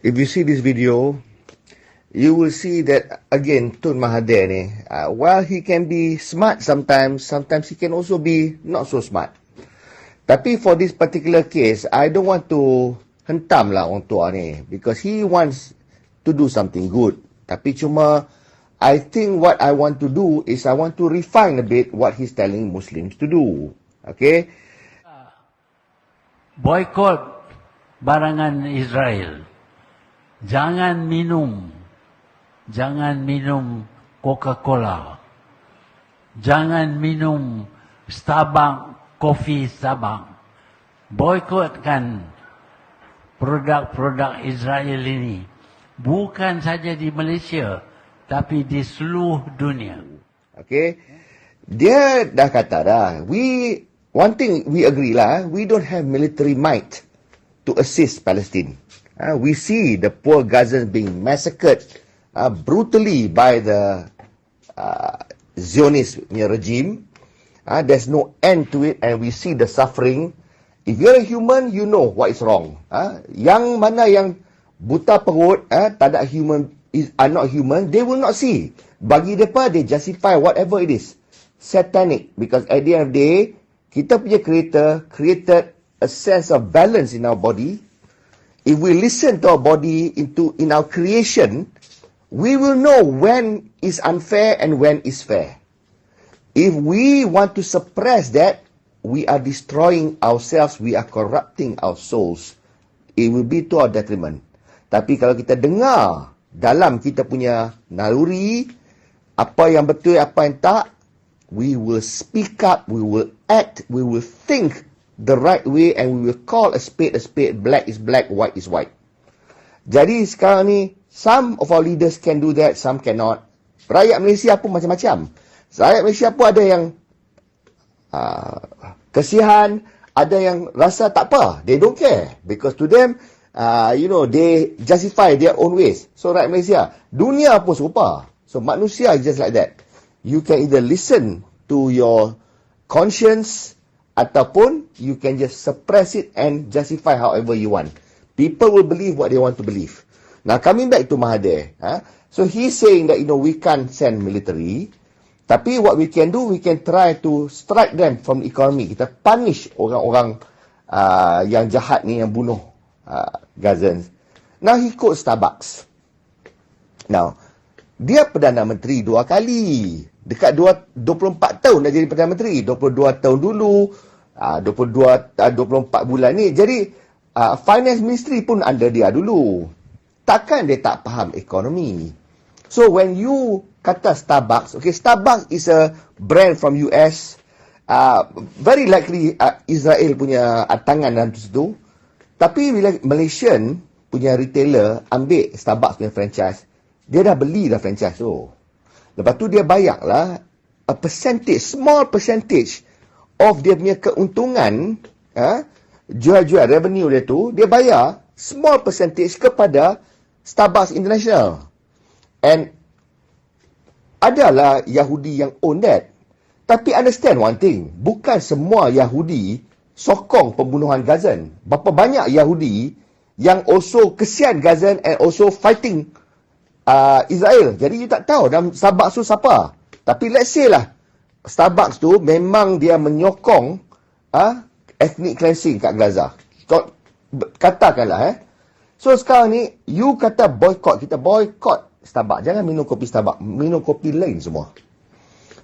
If you see this video, you will see that again Tun Mahathir ni, while he can be smart sometimes he can also be not so smart. Tapi for this particular case, I don't want to hentam lah orang tua ni, because he wants to do something good. Tapi cuma, I think what I want to do is I want to refine a bit what he's telling Muslims to do. Okay? Boycott barangan Israel. Jangan minum Coca-Cola. Jangan minum Starbucks, kopi Starbucks. Boykottkan produk-produk Israel ini. Bukan saja di Malaysia, tapi di seluruh dunia. Okay. Dia dah kata dah, one thing we agree lah, we don't have military might to assist Palestine. We see the poor Gazans being massacred brutally by the Zionist regime. There's no end to it, and we see the suffering. If you're a human, you know what is wrong. Yang mana yang buta perut, tak ada human, are not human, they will not see. Bagi mereka, they justify whatever it is. Satanic. Because at the end of the day, kita punya creator created a sense of balance in our body. If we listen to our body in our creation, we will know when is unfair and when is fair. If we want to suppress that, we are destroying ourselves, we are corrupting our souls. It will be to our detriment. Tapi kalau kita dengar dalam kita punya naluri, apa yang betul, apa yang tak, we will speak up, we will act, we will think the right way, and we will call a spade, black is black, white is white. Jadi sekarang ni, some of our leaders can do that, some cannot. Rakyat Malaysia pun macam-macam. Rakyat Malaysia pun ada yang kesian, ada yang rasa tak apa, they don't care. Because to them, they justify their own ways. So rakyat Malaysia, dunia pun serupa. So manusia is just like that. You can either listen to your conscience, ataupun you can just suppress it and justify however you want. People will believe what they want to believe. Now coming back to Mahathir, so he's saying that we can't send military, tapi what we can do, we can try to strike them from the economy. Kita punish orang-orang yang jahat ni, yang bunuh Gazans. Now he quotes Starbucks. Now dia Perdana Menteri 2 kali. Dekat 24 tahun dah jadi Perdana Menteri. 22 tahun dulu, 24 bulan ni. Jadi, Finance Ministry pun under dia dulu. Takkan dia tak faham ekonomi. So, when you kata Starbucks, okay, Starbucks is a brand from US. Very likely Israel punya tangan dalam situ. Tapi bila Malaysian punya retailer ambil Starbucks punya franchise, dia dah beli dah franchise tu. Lepas tu dia bayar lah a percentage, small percentage of dia punya keuntungan, jual-jual revenue dia tu, dia bayar small percentage kepada Starbucks International. And adalah Yahudi yang own that. Tapi understand one thing, bukan semua Yahudi sokong pembunuhan Gazan. Berapa banyak Yahudi yang also kesian Gazan and also fighting Israel. Jadi you tak tahu dalam Starbucks tu siapa. Tapi let's say lah, Starbucks tu memang dia menyokong ethnic cleansing kat Gaza. Katakanlah So sekarang ni, you kata boycott, kita boycott Starbucks. Jangan minum kopi Starbucks, minum kopi lain semua.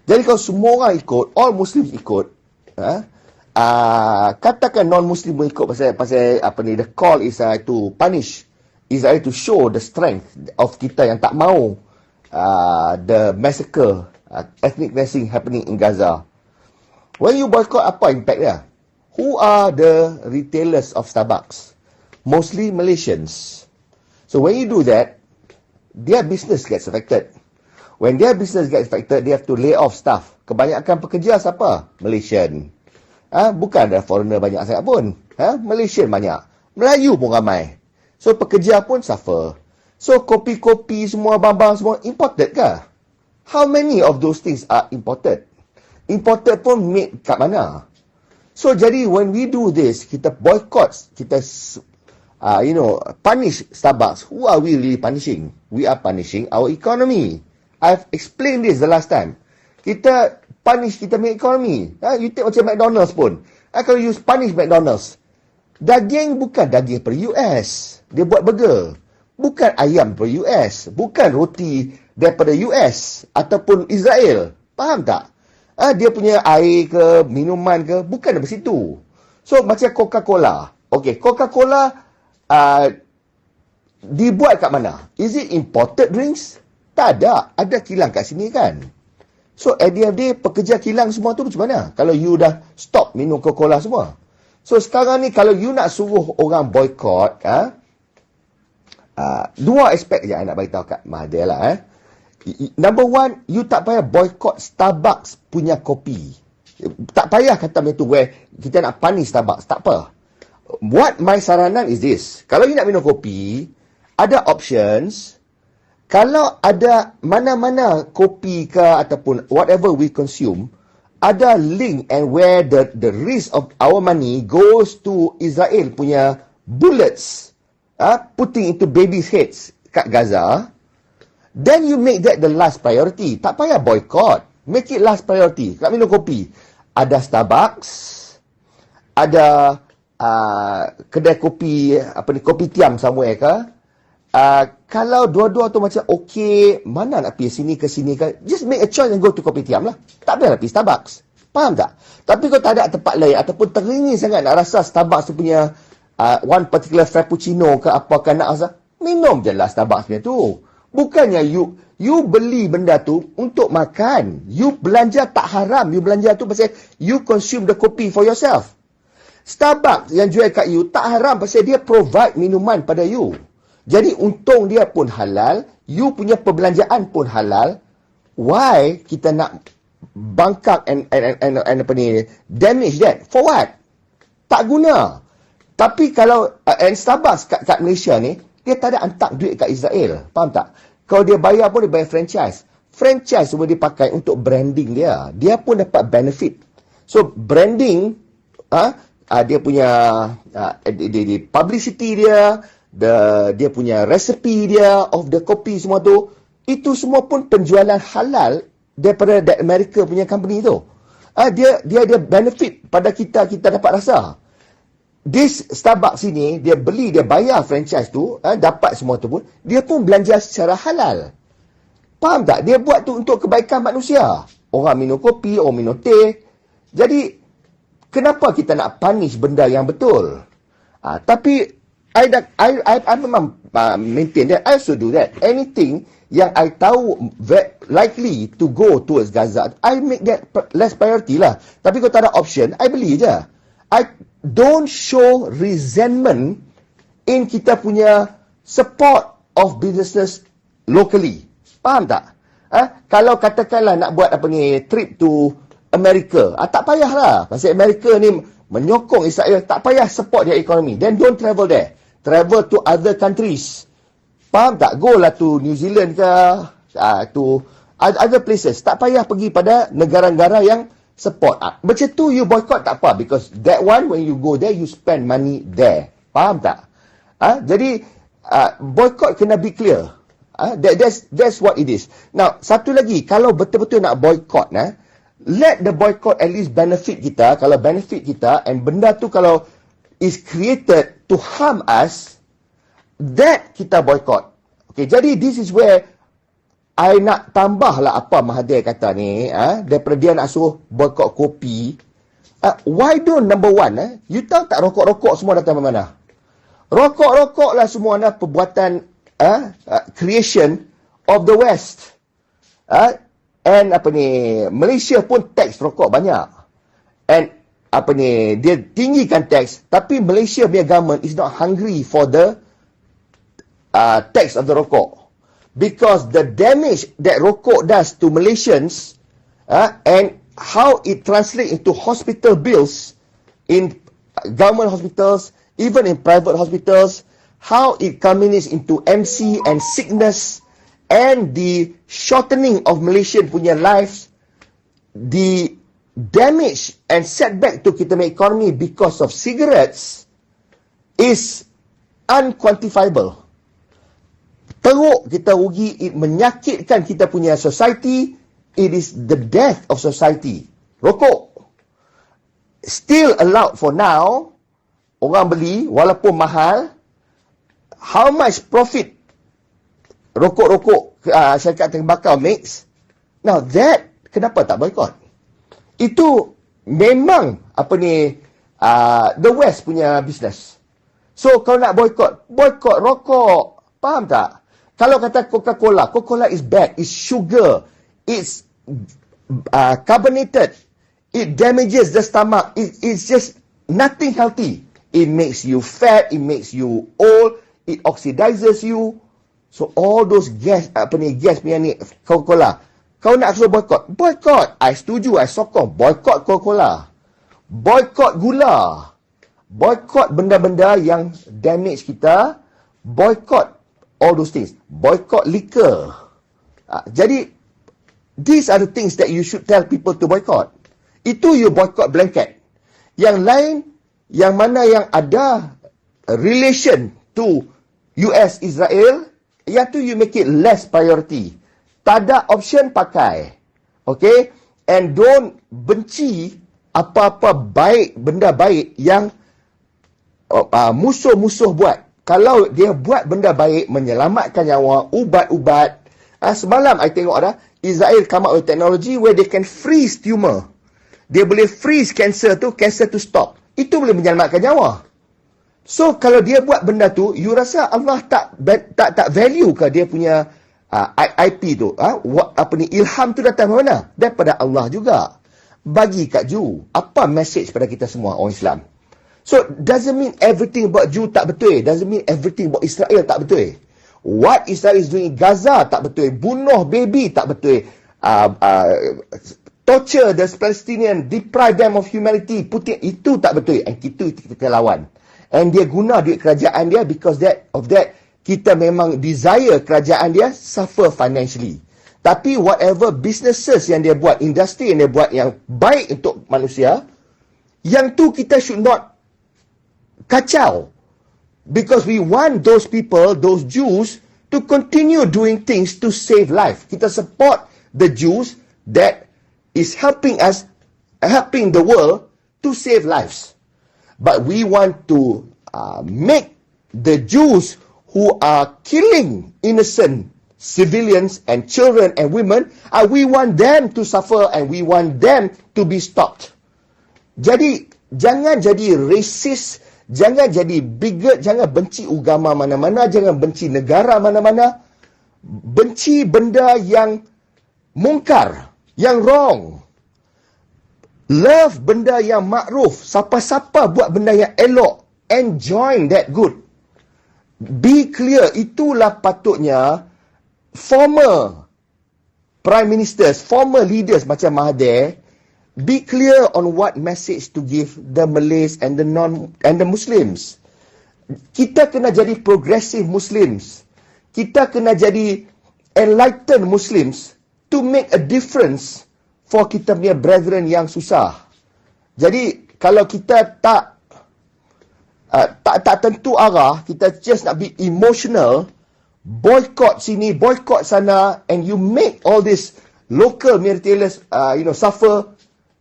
Jadi kalau semua orang ikut, all Muslims ikut, katakan non-Muslim pun ikut pasal apa ni, the call is to punish Israel, to show the strength of kita yang tak mau the massacre, ethnic cleansing happening in Gaza. When you boycott, apa impact dia? Who are the retailers of Starbucks? Mostly Malaysians. So when you do that, their business gets affected. When their business gets affected, they have to lay off staff. Kebanyakan pekerja siapa? Malaysian. Bukan ada foreigner banyak sangat pun. Malaysian banyak. Melayu pun ramai. So pekerja pun suffer. So kopi-kopi semua, bambang semua imported ke? How many of those things are imported? Imported pun made kat mana? So jadi when we do this, kita boycott, kita punish Starbucks, who are we really punishing? We are punishing our economy. I've explained this the last time. Kita punish kita punya economy. You take macam McDonald's pun. Kalau you punish McDonald's, daging bukan daging per US. Dia buat burger. Bukan ayam per US. Bukan roti daripada US ataupun Israel. Faham tak? Dia punya air ke, minuman ke, bukan dari situ. So, macam Coca-Cola. Okay, Coca-Cola dibuat kat mana? Is it imported drinks? Tak ada. Ada kilang kat sini kan? So, at the end of the day, pekerja kilang semua tu macam mana? Kalau you dah stop minum Coca-Cola semua. So, sekarang ni kalau you nak suruh orang boycott, dua aspek je I nak beritahu kat Mahathir lah. Number one, you tak payah boycott Starbucks punya kopi. Tak payah kata macam tu, where kita nak punish Starbucks. Tak apa. What my saranan is this. Kalau you nak minum kopi, ada options. Kalau ada mana-mana kopi ke ataupun whatever we consume, ada link and where the risk of our money goes to Israel punya bullets, putting into babies' heads kat Gaza, then you make that the last priority. Tak payah boycott. Make it last priority. Nak minum kopi, ada Starbucks, ada kedai kopi, kopi tiam somewhere ke. Kalau dua-dua tu macam okay, mana nak pergi sini ke sini ke, just make a choice and go to kopitiam lah. Tak payah nak pergi Starbucks. Faham tak? Tapi kalau tak ada tempat lain ataupun teringin sangat nak rasa Starbucks tu punya one particular frappuccino ke apa kan nak rasa, minum je lah Starbucks punya tu. Bukannya you beli benda tu untuk makan. You belanja tak haram. You belanja tu pasal you consume the kopi for yourself. Starbucks yang jual kat you tak haram pasal dia provide minuman pada you. Jadi untung dia pun halal, you punya perbelanjaan pun halal. Why kita nak bangkak and damage that? For what? Tak guna. Tapi kalau Starbucks kat Malaysia ni, dia tak ada hantar duit kat Israel. Faham tak? Kalau dia bayar pun dia bayar franchise. Franchise semua dipakai untuk branding dia. Dia pun dapat benefit. So branding, dia punya publicity dia, dia punya resipi dia of the kopi semua tu, itu semua pun penjualan halal daripada Amerika punya company tu. Dia benefit pada kita dapat rasa. This Starbucks ini, dia beli, dia bayar franchise tu, dapat semua tu pun, dia pun belanja secara halal. Faham tak? Dia buat tu untuk kebaikan manusia. Orang minum kopi, orang minum teh. Jadi, kenapa kita nak punish benda yang betul? Tapi, I memang maintain that. I also do that. Anything yang I tahu likely to go towards Gaza, I make that less priority lah. Tapi kalau tak ada option, I beli je. I don't show resentment in kita punya support of businesses locally. Faham tak? Kalau katakanlah nak buat trip to America, tak payahlah. Pasal Amerika ni menyokong Israel, tak payah support their economy. Then don't travel there. Travel to other countries. Faham tak? Go lah to New Zealand ke, to other places. Tak payah pergi pada negara-negara yang support. Macam tu you boycott tak apa. Because that one, when you go there, you spend money there. Faham tak? Jadi, boycott kena be clear. That's what it is. Now, satu lagi, kalau betul-betul nak boycott, let the boycott at least benefit kita. Kalau benefit kita, and benda tu kalau is created to harm us, that kita boycott. Okay, jadi this is where I nak tambahlah apa Mahathir kata ni, daripada dia nak suruh boycott kopi. Why don't number one, you tahu tak rokok-rokok semua datang dari mana? Rokok-rokok lah semua perbuatan creation of the West. And Malaysia pun tax rokok banyak. And dia tinggikan tax, tapi Malaysia punya government is not hungry for the tax of the rokok. Because the damage that rokok does to Malaysians, and how it translates into hospital bills in government hospitals, even in private hospitals, how it culminates into MC and sickness, and the shortening of Malaysian punya lives, the damage and setback to kita punya economy because of cigarettes is unquantifiable. Teruk kita rugi, it menyakitkan kita punya society, it is the death of society. Rokok still allowed for now, orang beli walaupun mahal. How much profit rokok-rokok syarikat tembakau makes? Now that, kenapa tak boycott? Itu memang the West punya business. So kalau nak boycott rokok. Faham tak? Kalau kata Coca-Cola is bad, it's sugar, it's carbonated, it damages the stomach, it's just nothing healthy. It makes you fat, it makes you old, it oxidizes you. So all those gas punya ni Coca-Cola. Kau nak suruh boycott. I setuju, I sokong. Boycott Coca-Cola. Boycott gula. Boycott benda-benda yang damage kita. Boycott all those things. Boycott liquor. Jadi, these are the things that you should tell people to boycott. Itu you boycott blanket. Yang lain, yang mana yang ada relation to US, Israel, yang tu you make it less priority. Tak ada option pakai. Okay? And don't benci apa-apa baik, benda baik yang musuh-musuh buat. Kalau dia buat benda baik, menyelamatkan nyawa, ubat-ubat. Semalam I tengok Israel come up with technology where they can freeze tumor. Dia boleh freeze cancer tu stop. Itu boleh menyelamatkan nyawa. So kalau dia buat benda tu, you rasa Allah tak value ke dia punya IP tu? Ilham tu datang dari mana? Daripada Allah juga. Bagi kat Jew. Apa message pada kita semua orang Islam? So doesn't mean everything about Jew tak betul. Doesn't mean everything about Israel tak betul. What Israel is doing in Gaza tak betul. Bunuh baby tak betul. Torture the Palestinian, deprive them of humanity, itu tak betul. And kita lawan. And dia guna duit kerajaan dia because of that kita memang desire kerajaan dia suffer financially. Tapi whatever businesses yang dia buat, industri yang dia buat yang baik untuk manusia, yang tu kita should not kacau. Because we want those people, those Jews, to continue doing things to save life. Kita support the Jews that is helping the world to save lives. But we want to make the Jews who are killing innocent civilians and children and women, we want them to suffer and we want them to be stopped. Jadi, jangan jadi racist, jangan jadi bigot, jangan benci agama mana-mana, jangan benci negara mana-mana. Benci benda yang mungkar, yang wrong. Love benda yang makruf. Siapa-siapa buat benda yang elok, and join that good. Be clear, itulah patutnya former prime ministers, former leaders macam Mahathir, be clear on what message to give the Malays and the Muslims. Kita kena jadi progressive Muslims. Kita kena jadi enlightened Muslims to make a difference for kita punya brethren yang susah. Jadi kalau kita tak tentu arah, kita just nak be emotional, boycott sini, boycott sana, and you make all this local retailers suffer,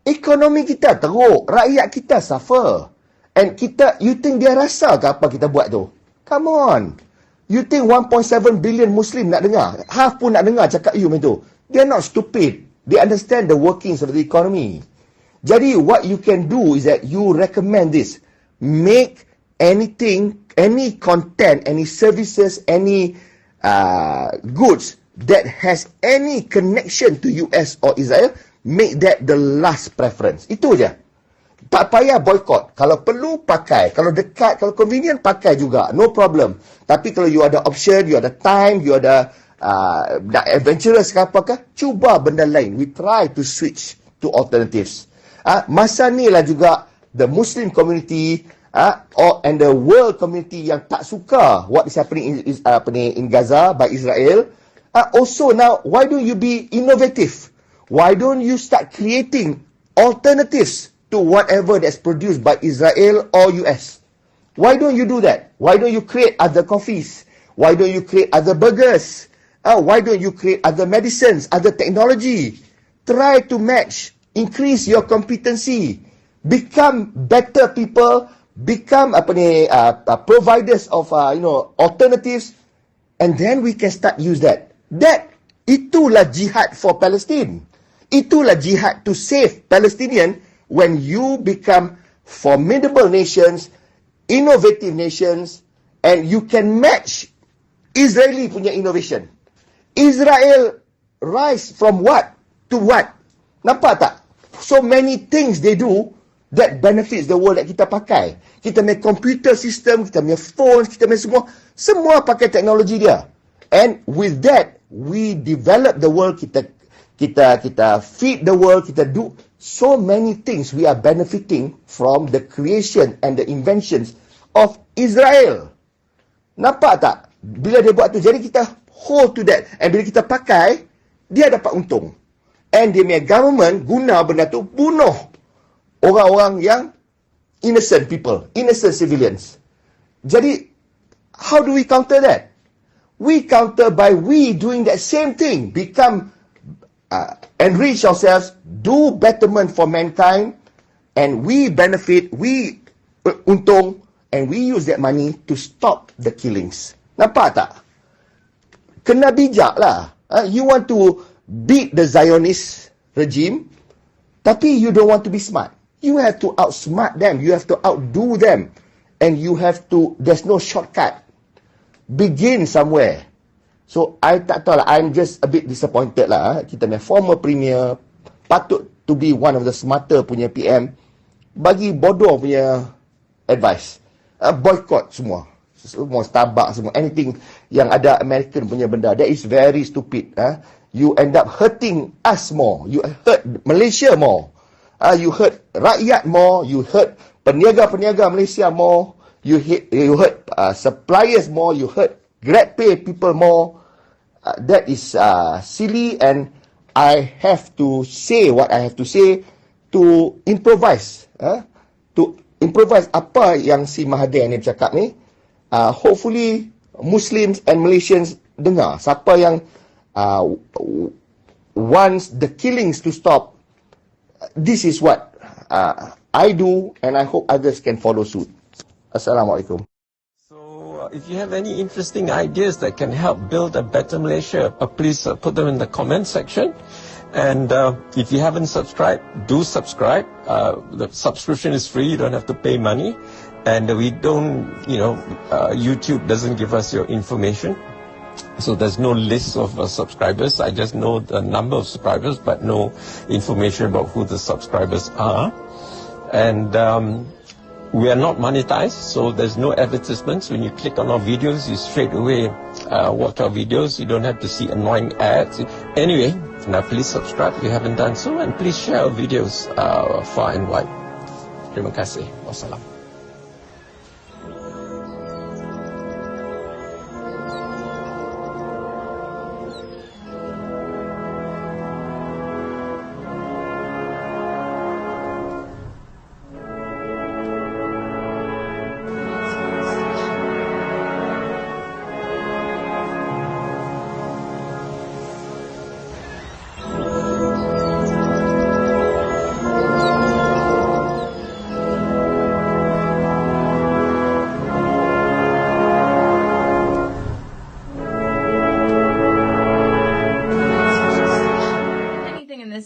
ekonomi kita teruk, rakyat kita suffer. And you think dia rasa ke apa kita buat tu? Come on. You think 1.7 billion Muslim nak dengar? Half pun nak dengar cakap you macam tu. They're not stupid. They understand the workings of the economy. Jadi, what you can do is that you recommend this. Make anything, any content, any services, any goods that has any connection to US or Israel, make that the last preference. Itu je. Tak payah boycott. Kalau perlu, pakai. Kalau dekat, kalau convenient, pakai juga. No problem. Tapi kalau you ada option, you ada time, you ada nak adventurous ke apakah, cuba benda lain. We try to switch to alternatives. Masa ni lah juga the Muslim community and the world community yang tak suka what is happening in Gaza by Israel. Also now, why don't you be innovative? Why don't you start creating alternatives to whatever that's produced by Israel or US? Why don't you do that? Why don't you create other coffees? Why don't you create other burgers? Why don't you create other medicines, other technology? Try to match, increase your competency, become better people, become providers of alternatives, and then we can start use that. Itulah jihad for Palestine. Itulah jihad to save Palestinian when you become formidable nations, innovative nations, and you can match Israeli punya innovation. Israel rise from what to what? Nampak tak? So many things they do that benefits the world that kita pakai. Kita punya computer system, kita punya phones, kita punya semua pakai teknologi dia. And with that, we develop the world, kita feed the world, kita do so many things. We are benefiting from the creation and the inventions of Israel. Nampak tak? Bila dia buat tu, jadi kita hold to that. And bila kita pakai, dia dapat untung. And dia punya government guna benda tu bunuh orang-orang yang innocent people, innocent civilians. Jadi, how do we counter that? We counter by we doing that same thing. Become, enrich ourselves, do betterment for mankind, and we benefit, we untung, and we use that money to stop the killings. Nampak tak? Kena bijak lah. You want to beat the Zionist regime, tapi you don't want to be smart. You have to outsmart them. You have to outdo them. And you have to, there's no shortcut. Begin somewhere. So, I tak tahu lah. I'm just a bit disappointed lah. Kita punya former premier patut to be one of the smarter punya PM. Bagi bodoh punya advice. Boycott semua. Semua Starbucks, semua anything yang ada American punya benda. That is very stupid. You end up hurting us more. You hurt Malaysia more. You hurt rakyat more. You hurt peniaga-peniaga Malaysia more. You hurt suppliers more. You hurt grab pay people more. That is silly, and I have to say what I have to say to improvise. To improvise apa yang si Mahathir ni bercakap ni. Hopefully Muslims and Malaysians dengar. Siapa yang wants the killings to stop, this is what I do, and I hope others can follow suit. Assalamualaikum. So if you have any interesting ideas that can help build a better Malaysia, please put them in the comment section. And if you haven't subscribed, do subscribe. The subscription is free. You don't have to pay money. And we don't, YouTube doesn't give us your information. So there's no list of subscribers. I just know the number of subscribers, but no information about who the subscribers are. And we are not monetized, so there's no advertisements. When you click on our videos, you straight away watch our videos. You don't have to see annoying ads. Anyway, now please subscribe if you haven't done so, and please share our videos far and wide. Terima kasih. Wassalam.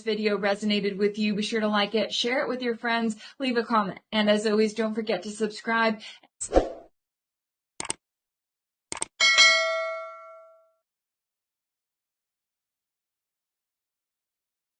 Video resonated with you, be sure to like it, share it with your friends, leave a comment, and as always, don't forget to subscribe